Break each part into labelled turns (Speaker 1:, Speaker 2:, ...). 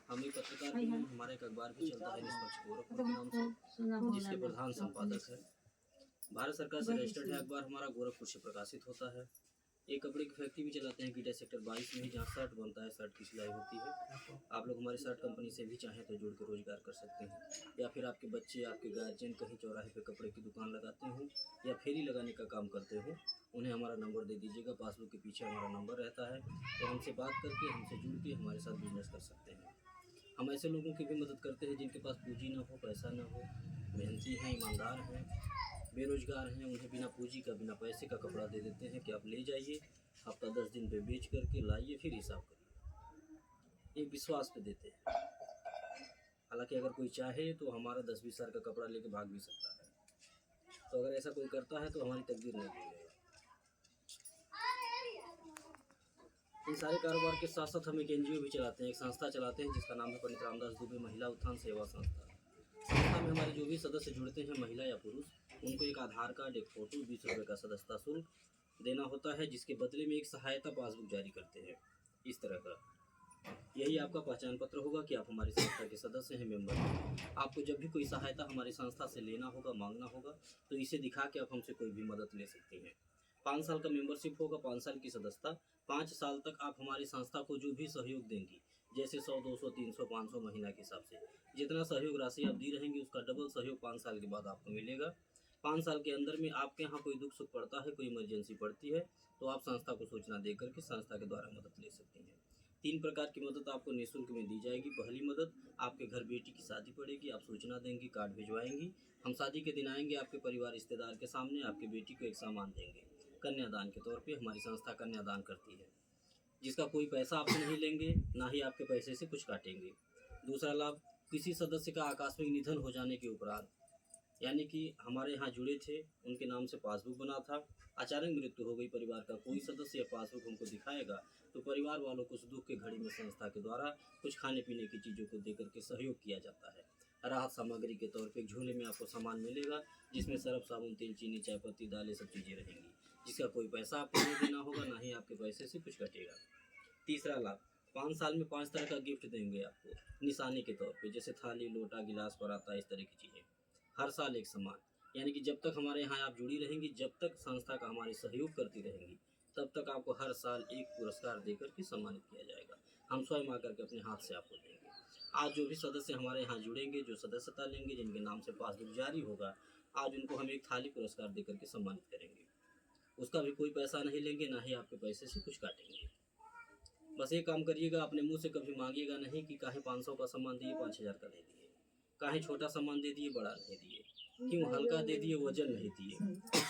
Speaker 1: हम एक पत्रकार भी हैं, हमारा एक अखबार भी चलता है निष्पक्ष गोरखपुर के नाम से, जिसके प्रधान संपादक है। भारत सरकार से रजिस्टर्ड है अखबार हमारा, गोरखपुर से प्रकाशित होता है। एक कपड़े की फैक्ट्री भी चलाते हैं गिटा सेक्टर 22 में ही, जहाँ शर्ट बनता है, शर्ट की सिलाई होती है। आप लोग हमारी शर्ट कंपनी से भी चाहें तो जुड़ के रोजगार कर सकते हैं। या फिर आपके बच्चे, आपके गार्जियन कहीं चौराहे पे कपड़े की दुकान लगाते हो या फेरी लगाने का काम करते हो, उन्हें हमारा नंबर दे दीजिएगा। पासबुक के पीछे हमारा नंबर रहता है, तो हमसे बात करके, हमसे जुड़ के हमारे साथ बिजनेस कर सकते हैं। हम ऐसे लोगों की भी मदद करते हैं जिनके पास पूंजी ना हो, पैसा ना हो, मेहनती हैं, ईमानदार हैं, बेरोजगार हैं। उन्हें बिना पूंजी का, बिना पैसे का कपड़ा दे देते हैं कि आप ले जाइए, हफ्ता 10 दिन पे बेच करके लाइए, फिर हिसाब करिए। एक विश्वास पे देते हैं। हालांकि अगर कोई चाहे तो हमारा 10-20 हज़ार का कपड़ा लेके भाग भी सकता है। तो अगर ऐसा कोई करता है तो हमारी तकदीर नहीं बदलेगा। इन सारे कारोबार के साथ साथ हम एक NGO भी चलाते हैं, एक संस्था चलाते हैं जिसका नाम है पंडित रामदास दुबे महिला उत्थान सेवा संस्था। संस्था में हमारे जो भी सदस्य जुड़ते हैं, महिला या पुरुष, उनको एक आधार कार्ड, एक फ़ोटो, 20 रुपये का सदस्यता शुल्क देना होता है, जिसके बदले में एक सहायता पासबुक जारी करते हैं। इस तरह का यही आपका पहचान पत्र होगा कि आप हमारी संस्था के सदस्य हैं, मेंबर हैं। आपको जब भी कोई सहायता हमारी संस्था से लेना होगा, मांगना होगा, तो इसे दिखा के आप हमसे कोई भी मदद ले सकते हैं। 5 साल का मेंबरशिप होगा, 5 साल की सदस्यता। 5 साल तक आप हमारी संस्था को जो भी सहयोग देंगी, जैसे 100, 200, 300, 500 महीना के हिसाब से जितना सहयोग राशि आप दी रहेंगे, उसका डबल सहयोग 5 साल के बाद आपको मिलेगा। 5 साल के अंदर में आपके यहाँ कोई दुख सुख पड़ता है, कोई इमरजेंसी पड़ती है, तो आप संस्था को सूचना दे करके संस्था के द्वारा मदद ले सकते हैं। 3 प्रकार की मदद आपको निःशुल्क में दी जाएगी। पहली मदद, आपके घर बेटी की शादी पड़ेगी, आप सूचना देंगी, कार्ड भिजवाएंगी, हम शादी के दिन आएंगे, आपके परिवार रिश्तेदार के सामने आपकी बेटी को एक सामान देंगे। कन्यादान के तौर पे हमारी संस्था कन्यादान करती है, जिसका कोई पैसा आपसे नहीं लेंगे, ना ही आपके पैसे से कुछ काटेंगे। दूसरा लाभ, किसी सदस्य का आकस्मिक निधन हो जाने के उपरांत, यानी कि हमारे यहाँ जुड़े थे, उनके नाम से पासबुक बना था, अचानक मृत्यु हो गई परिवार का कोई सदस्य, या पासबुक हमको दिखाएगा, तो परिवार वालों को उस दुख के घड़ी में संस्था के द्वारा कुछ खाने पीने की चीज़ों को देकर के सहयोग किया जाता है। राहत सामग्री के तौर पे झोले में आपको सामान मिलेगा, जिसमें सर्फ, साबुन, तेल, चीनी, चाय पत्ती, दालें, सब चीज़ें रहेंगी, जिसका कोई पैसा आपको नहीं देना होगा, ना ही आपके पैसे से कुछ कटेगा। तीसरा लाभ, 5 साल में 5 तरह का गिफ्ट देंगे आपको निशानी के तौर पे, जैसे थाली, लोटा, गिलास, पराता, इस तरह की चीज़ें। हर साल एक समान, यानी कि जब तक हमारे यहाँ आप जुड़ी रहेंगी, जब तक संस्था का हमारी सहयोग करती रहेंगी, तब तक आपको हर साल एक पुरस्कार देकर के सम्मानित किया जाएगा। हम स्वयं आकर के अपने हाथ से आपको देंगे। आज जो भी सदस्य हमारे यहाँ जुड़ेंगे, जो सदस्यता लेंगे, जिनके नाम से पासबुक जारी होगा, आज उनको हम एक थाली पुरस्कार देकर के सम्मानित करेंगे। उसका भी कोई पैसा नहीं लेंगे, ना ही आपके पैसे से कुछ काटेंगे। बस एक काम करिएगा, अपने मुंह से कभी मांगिएगा नहीं कि काहे 500 का सामान दिए, 5,000 का नहीं दिए, काहे छोटा सामान दे दिए, बड़ा नहीं दिए, क्यों हल्का दे दिए, वजन नहीं दिए।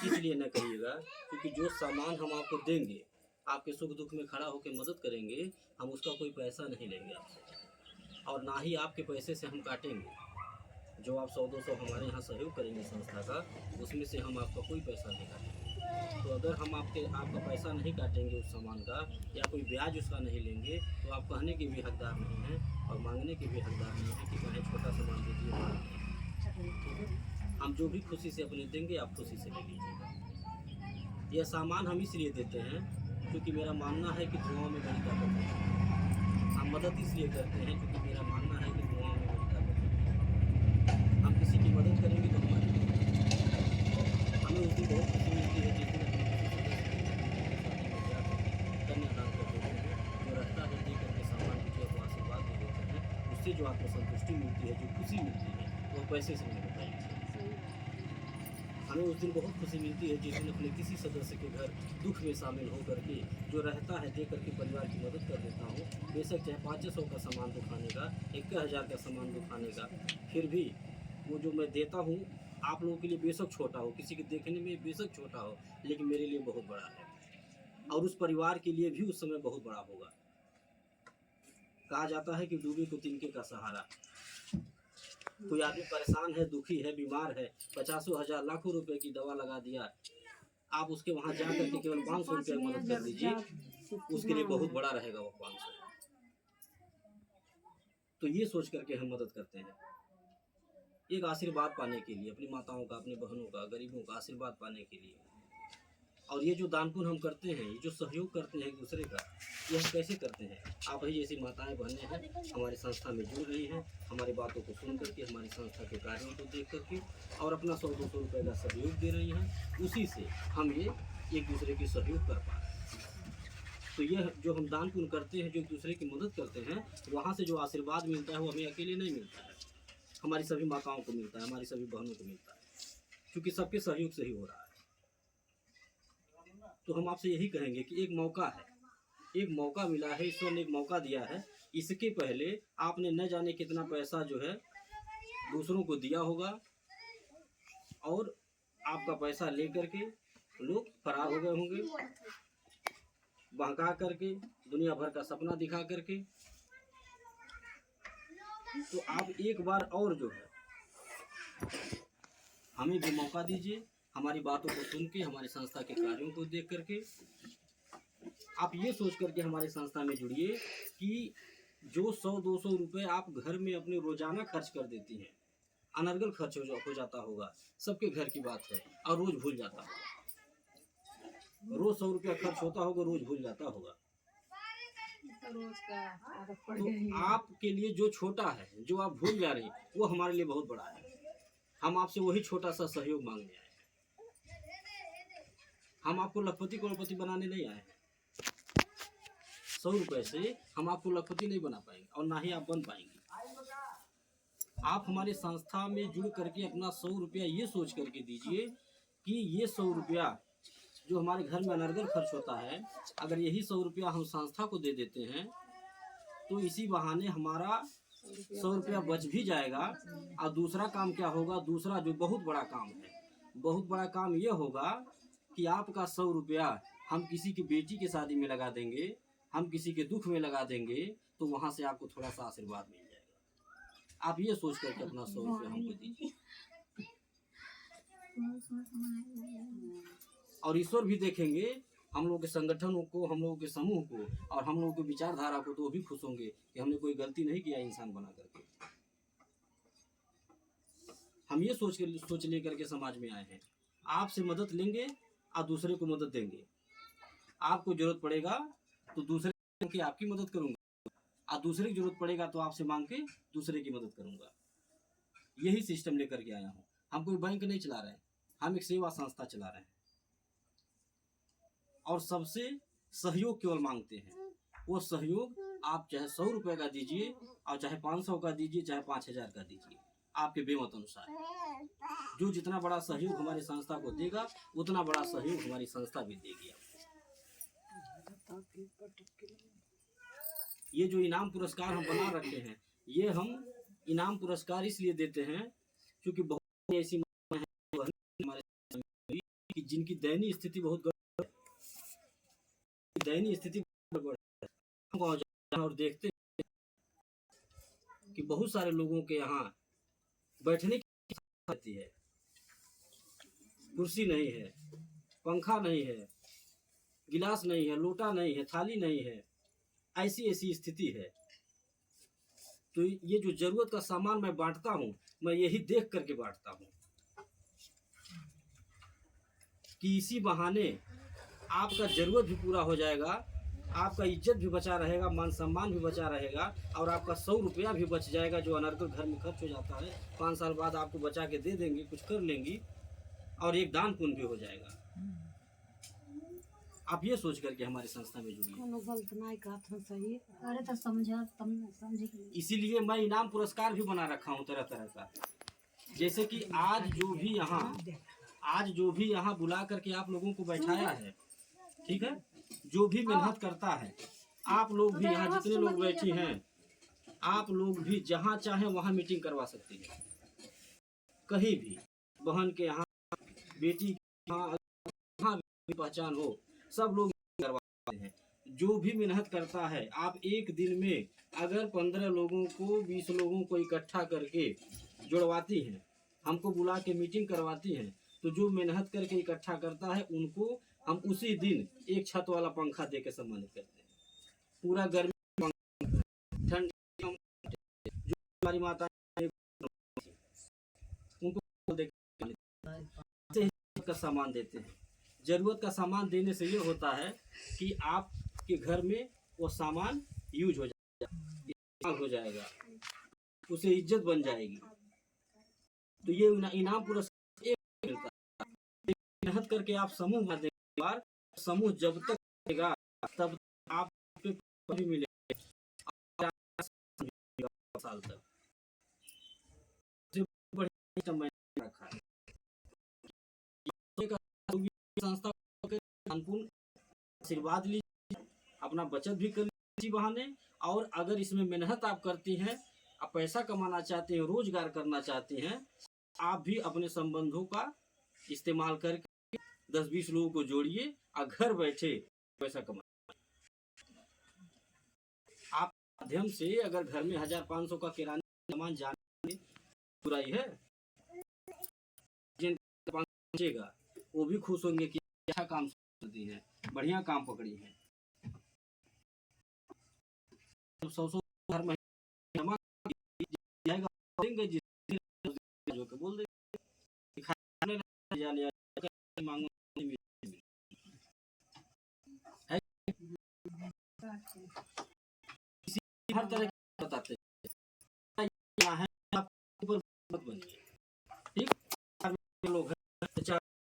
Speaker 1: इसलिए न करिएगा, क्योंकि जो सामान हम आपको देंगे, आपके सुख दुख में खड़ा होकर मदद करेंगे, हम उसका कोई पैसा नहीं लेंगे आपसे, और ना ही आपके पैसे से हम काटेंगे। जो आप 100-200 हमारे यहाँ सहयोग करेंगे संस्था का, उसमें से हम आपका कोई पैसा नहीं काटेंगे। तो अगर हम आपका पैसा नहीं काटेंगे उस सामान का, या कोई ब्याज उसका नहीं लेंगे, तो आप कहने के भी हकदार नहीं हैं और मांगने के भी हकदार नहीं हैं कि चाहे छोटा सामान दे दिए, बड़ा नहीं। हम जो भी खुशी से अपने देंगे, आप खुशी से ले लीजिएगा। यह सामान हम इसलिए देते हैं क्योंकि मेरा मानना है कि दुआओं में बड़ी ताकत है। हम मदद इसलिए करते हैं क्योंकि मेरा मानना है कि दुआओं में बड़ी ताकत है। हम किसी की मदद करेंगे तो हमारी हमें उसकी बहुत खुशी मिलती है, जिस दिन कन्यादान करते हैं, जो रहता है दे करके सामान मुझे को आशीर्वाद दे देते हैं, उससे जो आपको संतुष्टि मिलती है, जो खुशी मिलती है, वो पैसे से नहीं बताएगी। हमें उस दिन बहुत खुशी मिलती है जिस दिन अपने किसी सदस्य के घर दुख में शामिल हो करके, जो रहता है दे करके परिवार की मदद कर देता हूँ। बेशक चाहे 500 का सामान दुखाने का, 1,000 का सामान दुखाने का, फिर भी वो जो मैं देता हूँ आप लोगों के लिए बेशक छोटा हो, किसी के देखने में बेशक छोटा हो, लेकिन मेरे लिए बहुत बड़ा है, और उस परिवार के लिए भी उस समय बहुत बड़ा होगा। कहा जाता है कि डूबे को तिनके का सहारा। कोई आदमी परेशान है, दुखी है, बीमार है, 50,000 लाखों रुपए की दवा लगा दिया, आप उसके वहां जा करके केवल 500 रुपये मदद कर दीजिए, उसके लिए बहुत बड़ा रहेगा वो 500। तो ये सोच करके हम मदद करते हैं, एक आशीर्वाद पाने के लिए, अपनी माताओं का, अपनी बहनों का, गरीबों का आशीर्वाद पाने के लिए। और ये जो दान पुण्य हम करते हैं, ये जो सहयोग करते हैं एक दूसरे का, ये हम कैसे करते हैं? आप ही जैसी माताएं बहनें हैं हमारी संस्था में जुड़ रही हैं, हमारी बातों को सुन करके, हमारी संस्था के कार्यों को देख करके और अपना 100-200 रुपये का सहयोग दे रही हैं। उसी से हम ये एक दूसरे की सहयोग कर पा रहे हैं। तो यह जो हम दान पुण्य करते हैं, जो एक दूसरे की मदद करते हैं, वहाँ से जो आशीर्वाद मिलता है वो हमें अकेले नहीं मिलता है, हमारी सभी माताओं को मिलता है, हमारी सभी बहनों को मिलता है, क्योंकि सबके सहयोग से ही हो रहा है। तो हम आपसे यही कहेंगे कि एक मौका है, एक मौका मिला है, ईश्वर ने एक मौका दिया है। इसके पहले आपने न जाने कितना पैसा जो है दूसरों को दिया होगा और आपका पैसा ले करके लोग फरार हो गए होंगे, बहका करके, दुनिया भर का सपना दिखा करके। तो आप एक बार और जो है हमें भी मौका दीजिए, हमारी बातों को सुन के, हमारी संस्था के कार्यों को देख करके आप ये सोच करके हमारी संस्था में जुड़िए कि जो 100-200 रुपये आप घर में अपने रोजाना खर्च कर देती हैं, अनर्गल खर्च हो जाता होगा, सबके घर की बात है, और रोज भूल जाता होगा। रोज 100 रुपया खर्च होता होगा, रोज भूल जाता होगा। तो आपके लिए जो छोटा है, जो आप भूल जा रही, वो हमारे लिए बहुत बड़ा है। हम आपसे वही छोटा सा सहयोग मांगने आए हैं। हम आपको लखपति करोड़पति बनाने नहीं आए हैं। 100 रुपये से हम आपको लखपति नहीं बना पाएंगे और ना ही आप बन पाएंगे। आप हमारी संस्था में जुड़ करके अपना 100 रुपया ये सोच करके दीजिए कि ये 100 रुपया जो हमारे घर में अनर्गल खर्च होता है, अगर यही 100 रुपया हम संस्था को दे देते हैं तो इसी बहाने हमारा 100 रुपया बच भी जाएगा। और दूसरा काम क्या होगा? दूसरा जो बहुत बड़ा काम है, बहुत बड़ा काम ये होगा कि आपका 100 रुपया हम किसी की बेटी की शादी में लगा देंगे, हम किसी के दुख में लगा देंगे, तो वहाँ से आपको थोड़ा सा आशीर्वाद मिल जाएगा। आप ये सोच करके अपना 100 रुपया हमको दीजिए, और ईश्वर भी देखेंगे हम लोगों के संगठनों को, हम लोगों के समूह को और हम लोगों की विचारधारा को, तो वो भी खुश होंगे कि हमने कोई गलती नहीं किया इंसान बना करके। हम ये सोच लेकर के समाज में आए हैं, आपसे मदद लेंगे और दूसरे को मदद देंगे। आपको जरूरत पड़ेगा तो दूसरे की आपकी मदद करूंगा, और दूसरे की जरूरत पड़ेगा तो आपसे मांग के दूसरे की मदद करूंगा। यही सिस्टम लेकर के आया हूँ। हम कोई बैंक नहीं चला रहे हैं, हम एक सेवा संस्था चला रहे हैं और सबसे सहयोग केवल मांगते हैं। वो सहयोग आप चाहे 100 रुपये का दीजिए और चाहे 500 का दीजिए, चाहे 5000 का दीजिए, आपके बेमत अनुसार। जो जितना बड़ा सहयोग हमारी संस्था को देगा, उतना बड़ा सहयोग हमारी संस्था भी देगी। ये जो इनाम पुरस्कार हम बना रखे हैं, ये हम इनाम पुरस्कार इसलिए देते हैं क्योंकि बहुत ऐसी हैं हमारे कि जिनकी दयनीय स्थिति बहुत गड़बड़ है, दयनीय स्थिति गड़बड़ है। हम और देखते हैं कि बहुत सारे लोगों के यहाँ बैठने की रहती है, कुर्सी नहीं है, पंखा नहीं है, गिलास नहीं है, लोटा नहीं है, थाली नहीं है, ऐसी स्थिति है। तो ये जो जरूरत का सामान मैं बांटता हूँ, मैं यही देख करके बांटता हूँ कि इसी बहाने आपका जरूरत भी पूरा हो जाएगा, आपका इज्जत भी बचा रहेगा, मान सम्मान भी बचा रहेगा, और आपका 100 रुपया भी बच जाएगा जो अनर्गल घर में खर्च हो जाता है। 5 साल बाद आपको बचा के दे देंगे, कुछ कर लेंगी, और एक दान पुण्य भी हो जाएगा। आप ये सोच करके हमारी संस्था में जुड़िए। इसीलिए मैं इनाम पुरस्कार भी बना रखा हूँ तरह तरह का। जैसे कि आज जो भी यहाँ बुला करके आप लोगों को बैठाया है, ठीक है, जो भी मेहनत करता है, आप लोग भी यहाँ जितने लोग बैठे हैं, आप लोग भी जहाँ चाहे वहाँ मीटिंग करवा सकते हैं। कहीं भी बहन के यहाँ, बेटी के यहाँ भी पहचान हो, सब लोग करवाते हैं। जो भी मेहनत करता है, आप एक दिन में अगर 15 लोगों को, 20 लोगों को इकट्ठा करके जुड़वाती हैं, हमको बुला के मीटिंग करवाती हैं, तो जो मेहनत करके इकट्ठा करता है उनको हम उसी दिन एक छत वाला पंखा दे के सम्मानित करते हैं। पूरा गर्मी ठंड जो हमारी माता उनको का सामान देते हैं। जरूरत का सामान देने से ये होता है कि आपके घर में वो सामान यूज हो जाएगा, इस्तेमाल हो जाएगा, उसे इज्जत बन जाएगी। तो ये इनाम पुरस्कार एक मिलता है। मेहनत करके आप समूह बना देंगे, बार समूह जब तक रहेगा तब आप पे भी मिलेगा साल तक। बढ़िया मैंने रखा है संस्था कानपुर आशीर्वाद लीजिए, अपना बचत भी कर लीजिए बहाने। और अगर इसमें मेहनत आप करती हैं, आप पैसा कमाना चाहते हैं, रोजगार करना चाहते हैं, आप भी अपने संबंधों का इस्तेमाल करके 10-20 लोगों को जोड़िए और घर बैठे पैसा कमाइए। आप माध्यम से अगर घर में 1500 का किराना सामान जाने बुराई है, जिनका वो भी खुश होंगे कि अच्छा काम करती है, बढ़िया काम पकड़ी है। 100 हर महीने जमा जाएगा, देंगे जो के बोल देंगे मांगो हर तरह के बताते हैं। मत बनिए, ठीक, लोग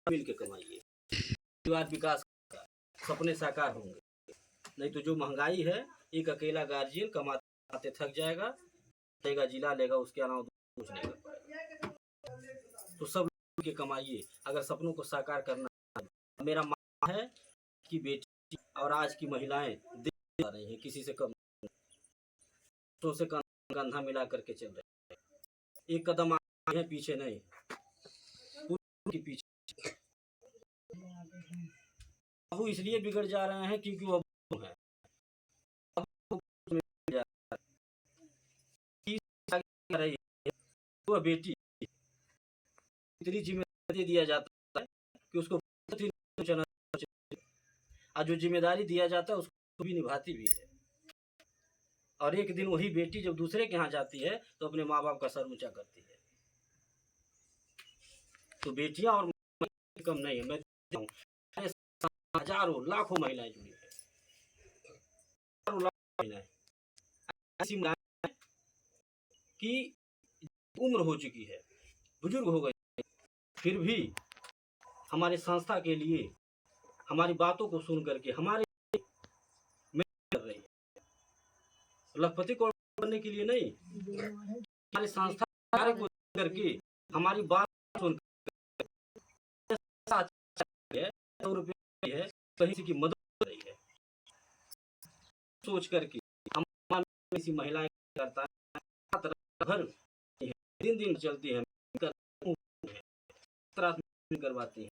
Speaker 1: मिल के कमाइए, परिवार विकास का सपने साकार होंगे। नहीं तो जो महंगाई है, एक अकेला गार्जियन कमाते थक जाएगा, लेगा जिला लेगा, उसके अलावा कुछ नहीं कर पाएगा। तो सब लोग के कमाइए अगर सपनों को साकार करना है। मेरा मानना है कि बेटी और आज की महिलाएं देख रही हैं, किसी से कम तो से कंधा मिला करके चल रहे हैं, एक कदम आगे है पीछे नहीं, पूरी पीछे। वो इसलिए बिगड़ जा रहे हैं क्योंकि वो है रही है, वो बेटी इतनी जिम्मेदारी दिया जाता है कि उसको और जो जिम्मेदारी दिया जाता है उसको भी निभाती भी है। और एक दिन वही बेटी जब दूसरे के यहाँ जाती है तो अपने माँ बाप का सर ऊंचा करती है। तो बेटियां और कम नहीं है, मैं हजारों लाखों महिलाएं जुड़ी है, ऐसी महिलाएं कि उम्र हो चुकी है, बुजुर्ग हो गए, फिर भी हमारे संस्था के लिए हमारी बातों को सुन करके हमारे कर रही है। लखपति को करने के लिए नहीं, हमारी संस्था कार्य को करके हमारी बात सुन है, 100 रुपये है, कहीं की मदद कर रही है, सोच करके हम ऐसी महिलाएं करता है, घर दिन दिन चलती है, करवाती है।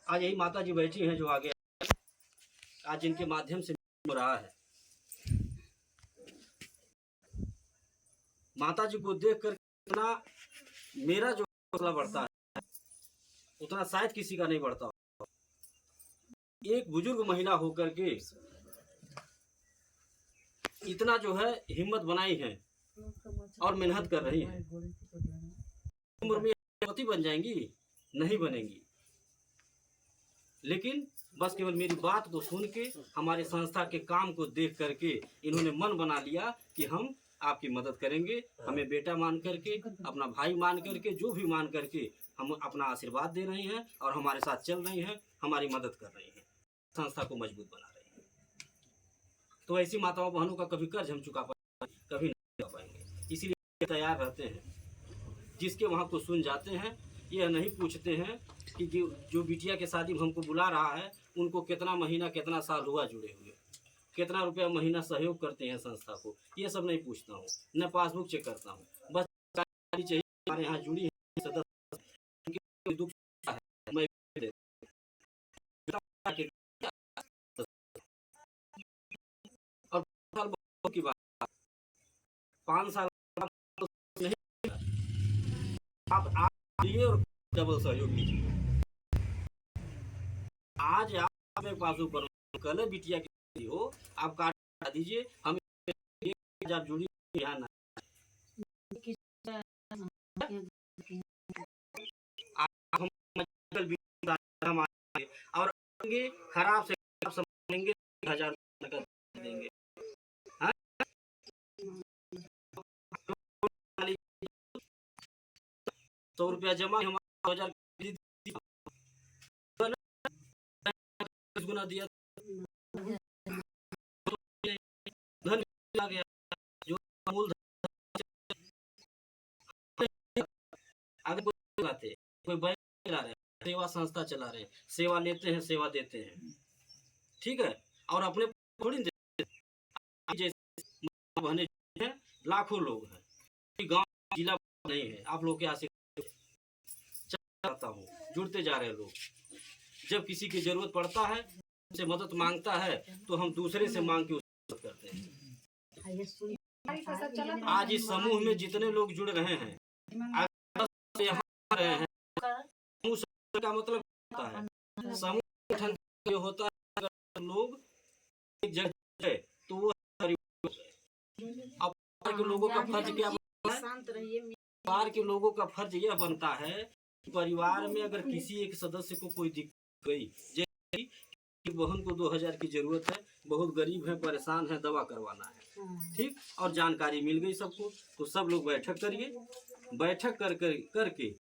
Speaker 1: आज यही माता जी बैठी हैं जो आगे आज जिनके माध्यम से हो रहा है। माता जी को देख कर इतना मेरा जो हौसला बढ़ता है उतना शायद किसी का नहीं बढ़ता। एक बुजुर्ग महिला होकर के इतना जो है हिम्मत बनाई है और मेहनत कर रही है। उम्र में पति बन जाएंगी? नहीं बनेंगी, लेकिन बस केवल मेरी बात को सुन के हमारे संस्था के काम को देख करके इन्होंने मन बना लिया कि हम आपकी मदद करेंगे। हमें बेटा मान करके, अपना भाई मान करके, जो भी मान करके हम अपना आशीर्वाद दे रहे हैं और हमारे साथ चल रही हैं, हमारी मदद कर रही हैं, संस्था को मजबूत बना रही हैं। तो ऐसी माताओं बहनों का कभी कर्ज हम चुका पाएंगे? कभी नहीं चुका पाएंगे। इसीलिए तैयार रहते हैं, जिसके वहाँ को सुन जाते हैं, यह नहीं पूछते हैं कि जो बिटिया के शादी में हमको बुला रहा है उनको कितना महीना कितना साल हुआ जुड़े हुए, कितना रुपया महीना सहयोग करते हैं संस्था को, ये सब नहीं पूछता हूँ, न पासबुक चेक करता हूँ। बस चाहिए हमारे यहाँ जुड़ी है सदस्य, दुख है मैं और की बात 5 साल नहीं, आप लिए और डबल सहयोग लीजिए। आज आप पासबुक पर कल बिटिया की हो, आप काट दीजिए, हम आप जुड़ी यहाँ ना और आएंगे खराब से खराब सामान लेंगे, 1000 नकद देंगे। हाँ? 100 रुपया जमा, हमारा 2000 गुना दिया, धन आ गया। जो मूल अगर कोई बैंक चला रहे हैं, सेवा संस्था चला रहे हैं, सेवा लेते हैं, सेवा देते हैं, ठीक है, और अपने थोड़ी जैसे बहने हैं, लाखों लोग हैं, गांव जिला नहीं है, आप लोग क्या चाहता हूँ, जुड़ते जा रहे हैं लोग। जब किसी की जरूरत पड़ता है, से मदद मांगता है, तो हम दूसरे से मांग के उसकी मदद करते हैं। आज इस समूह में जितने लोग जुड़ रहे हैं, यहाँ रहे हैं, समूह का मतलब होता है, समूह गठन जो होता है, अगर लोग एक जगह है तो वो परिवार है। अब के लोगों का फर्ज क्या बनता है? परिवार के लोगों का फर्ज यह बनता है कि परिवार में अगर किसी एक सदस्य को कोई दिक्कत गई, जैसे बहन को 2000 की जरूरत है, बहुत गरीब है, परेशान है, दवा करवाना है, ठीक, और जानकारी मिल गई सबको, तो सब लोग बैठक करिए, बैठक करके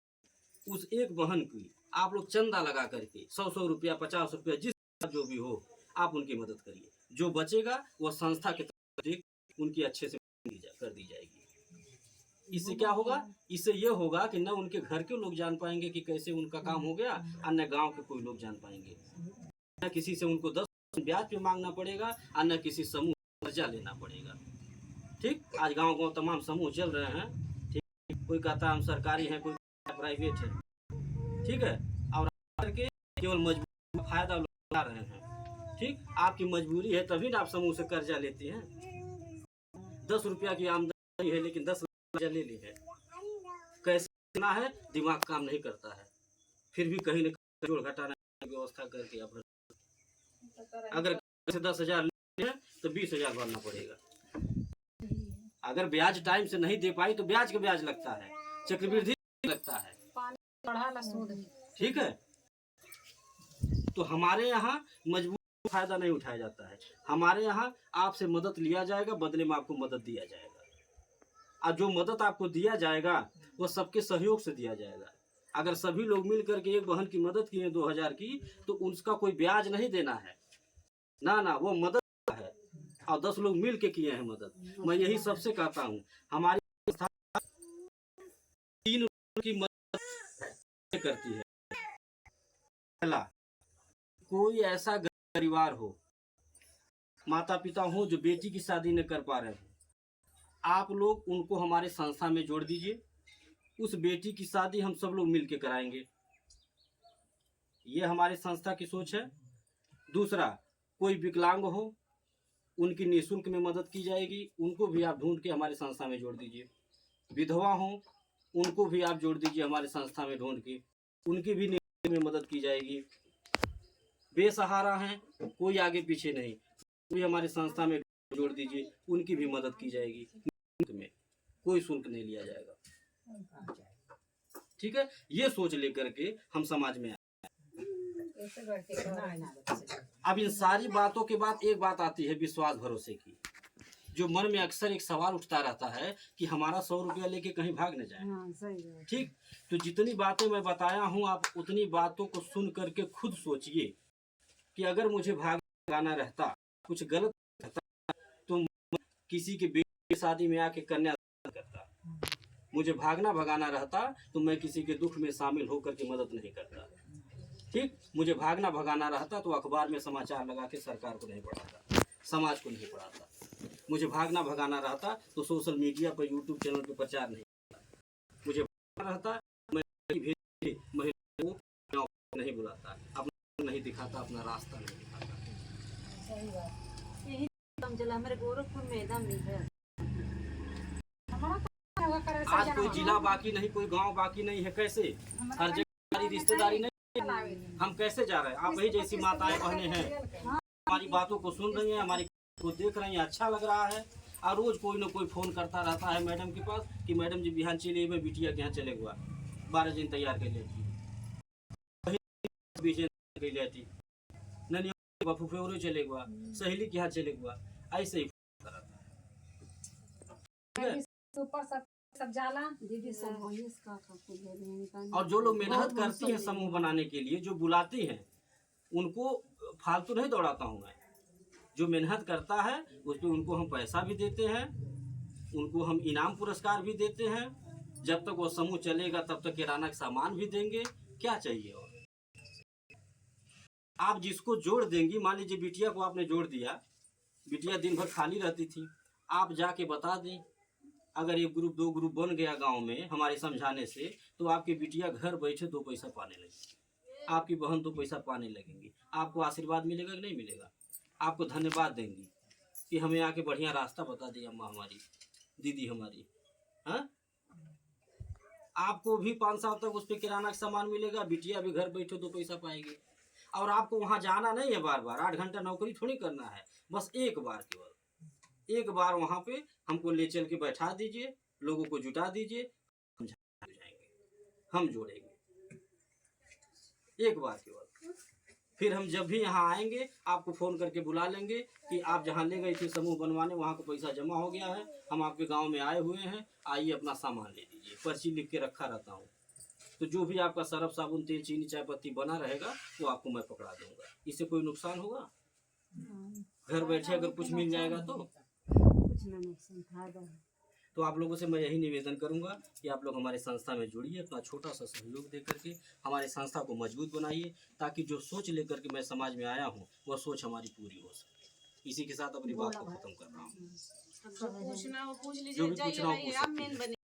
Speaker 1: उस एक बहन की आप लोग चंदा लगा करके 100 रुपया, 50 रुपया, जिस जो भी हो, आप उनकी मदद करिए। जो बचेगा वह संस्था के तरफ उनकी अच्छे से कर दी जाएगी। इससे क्या होगा? इससे यह होगा कि न उनके घर के लोग जान पाएंगे कि कैसे उनका काम हो गया, और न गाँव के कोई लोग जान पाएंगे। न किसी से उनको 10% ब्याज पे मांगना पड़ेगा, और न किसी समूह कर्जा लेना पड़ेगा। ठीक, आज गांव तमाम समूह चल रहे हैं, ठीक, कोई कहता है हम सरकारी हैं, कोई प्राइवेट है, ठीक है, और करके केवल मजबूरी फायदा उठा रहे हैं। ठीक, आपकी मजबूरी है तभी ना आप समूह से कर्जा लेते हैं। 10 रुपया की आमदनी है, लेकिन 10 कर्जा ले ली है, कैसे लेना है, दिमाग काम नहीं करता है, फिर भी कहीं न कहीं जोड़ घटाना की व्यवस्था करके आप, अगर 10,000 लेते हैं तो 20,000 भरना पड़ेगा। अगर ब्याज टाइम से नहीं दे पाई तो ब्याज का ब्याज लगता है, चक्रवृद्धि लगता है, ठीक है। तो हमारे यहाँ मजबूर फायदा नहीं उठाया जाता है, हमारे यहाँ आपसे मदद लिया जाएगा, बदले में आपको मदद दिया जाएगा, और जो मदद आपको दिया जाएगा वो सबके सहयोग से दिया जाएगा। अगर सभी लोग मिल करके एक बहन की मदद किए 2000 की, तो उसका कोई ब्याज नहीं देना है, ना, वो मदद है, और 10 लोग मिल के किए हैं मदद। मैं यही सबसे कहता हूँ, हमारी संस्था 3 की मदद करती है। पहला, कोई ऐसा परिवार हो, माता पिता हो जो बेटी की शादी न कर पा रहे हो, आप लोग उनको हमारे संस्था में जोड़ दीजिए, उस बेटी की शादी हम सब लोग मिलके कराएंगे। ये हमारी संस्था की सोच है। दूसरा, कोई विकलांग हो, उनकी निःशुल्क में मदद की जाएगी, उनको भी आप ढूंढ के हमारे संस्था में जोड़ दीजिए। विधवा हो, उनको भी आप जोड़ दीजिए हमारे संस्था में ढूंढ के, उनकी भी निःशुल्क में मदद की जाएगी। बेसहारा हैं, कोई आगे पीछे नहीं, भी हमारे संस्था में जोड़ दीजिए, उनकी भी मदद की जाएगी, में कोई शुल्क नहीं लिया जाएगा, ठीक है। ये सोच लेकर के हम समाज में आए। अब इन सारी बातों के बाद एक बात आती है विश्वास भरोसे की, जो मन में अक्सर एक सवाल उठता रहता है कि हमारा 100 रुपया लेके कहीं भाग न जाए। ठीक, तो जितनी बातें मैं बताया हूँ, आप उतनी बातों को सुन करके खुद सोचिए कि अगर मुझे भागना रहता, कुछ गलत रहता, तो किसी के बेटी की शादी में आके कन्या करता, मुझे भागना भगाना रहता तो मैं किसी के दुख में शामिल होकर के मदद नहीं करता। ठीक, मुझे भागना भगाना रहता तो अखबार में समाचार लगा के सरकार को नहीं पढ़ाता, समाज को नहीं पढ़ाता। मुझे भागना भगाना रहता तो सोशल मीडिया पर, यूट्यूब चैनल पर प्रचार नहीं करता। मुझे भागना रहता मैं महिला को नहीं बुलाता, अपना नहीं दिखाता, अपना रास्ता नहीं दिखाता।
Speaker 2: सही बात, यही काम चला हमारे गोरखपुर में एकदम नहीं है।
Speaker 1: आज कोई जिला बाकी नहीं, कोई गांव बाकी नहीं है, कैसे हर जगह रिश्तेदारी नहीं, हम कैसे जा रहे हैं? आप ही जैसी माताएं बहने हैं, हमारी बातों को सुन रही हैं, हमारी को देख रही हैं, अच्छा लग रहा है, और रोज कोई ना कोई फोन करता रहता है मैडम के पास कि मैडम जी बिहान चलिए, मैं बिटिया के यहाँ चले हुआ 12 दिन तैयार कर लेती, फुफेरो चले गया, सहेली के यहाँ चले गया, ऐसे ही कराता है।
Speaker 3: सुपर सब जाला
Speaker 2: दीदी सब वही इसका खाते दे रहे हैं।
Speaker 1: और जो लोग मेहनत करती हैं समूह बनाने के लिए, जो बुलाती हैं, उनको फालतू नहीं दौड़ाता हूँ मैं। जो मेहनत करता है उस पर उनको हम पैसा भी देते हैं, उनको हम इनाम पुरस्कार भी देते हैं। जब तक वो समूह चलेगा तब तक किराना का सामान भी देंगे। क्या चाहिए और? आप जिसको जोड़ देंगी, मान लीजिए बिटिया को आपने जोड़ दिया, बिटिया दिन भर खाली रहती थी, आप जाके बता दें, अगर एक ग्रुप 2 ग्रुप बन गया गांव में हमारे समझाने से, तो आपकी बिटिया घर बैठे 2 पैसा पाने लगेगी, आपकी बहन 2 पैसा पाने लगेंगी। आपको आशीर्वाद मिलेगा कि नहीं मिलेगा? आपको धन्यवाद देंगी कि हमें आके बढ़िया रास्ता बता दी अम्मा हमारी, दीदी हमारी। हाँ, आपको भी 5 साल तक उस पर किराना का सामान मिलेगा, बिटिया भी घर बैठे 2 पैसा पाएगी। और आपको वहाँ जाना नहीं है बार बार, 8 घंटा नौकरी थोड़ी करना है, बस एक बार, केवल एक बार वहाँ पे हमको ले चल के बैठा दीजिए, लोगों को जुटा दीजिए, हम जाएंगे, हम जोड़ेंगे, एक बार केवल। फिर हम जब भी यहाँ आएंगे आपको फ़ोन करके बुला लेंगे कि आप जहाँ ले गए थे समूह बनवाने, वहाँ का पैसा जमा हो गया है, हम आपके गांव में आए हुए हैं, आइए अपना सामान ले लीजिए। पर्ची लिख के रखा रहता हूँ, तो जो भी आपका सरफ साबुन तेल चीनी चाय पत्ती बना रहेगा वो आपको मैं पकड़ा दूंगा। इससे कोई नुकसान होगा? घर बैठे अगर कुछ मिल जाएगा तो
Speaker 2: कुछ ना नुकसान फायदा है।
Speaker 1: तो आप लोगों से मैं यही निवेदन करूंगा कि आप लोग हमारे संस्था में जुड़िए, अपना छोटा सा सहयोग दे करके हमारे संस्था को मजबूत बनाइए, ताकि जो सोच लेकर के मैं समाज में आया हूँ वह सोच हमारी पूरी हो सके। इसी के साथ अपनी बात को खत्म कर रहा हूँ।
Speaker 2: पूछना हो पूछ
Speaker 1: जो
Speaker 2: लीजिए,
Speaker 1: भी
Speaker 2: जाइए
Speaker 1: पूछना हो
Speaker 2: भाई,
Speaker 1: पूछ
Speaker 2: आप
Speaker 1: सकते
Speaker 2: मेन
Speaker 1: हैं।
Speaker 2: बने।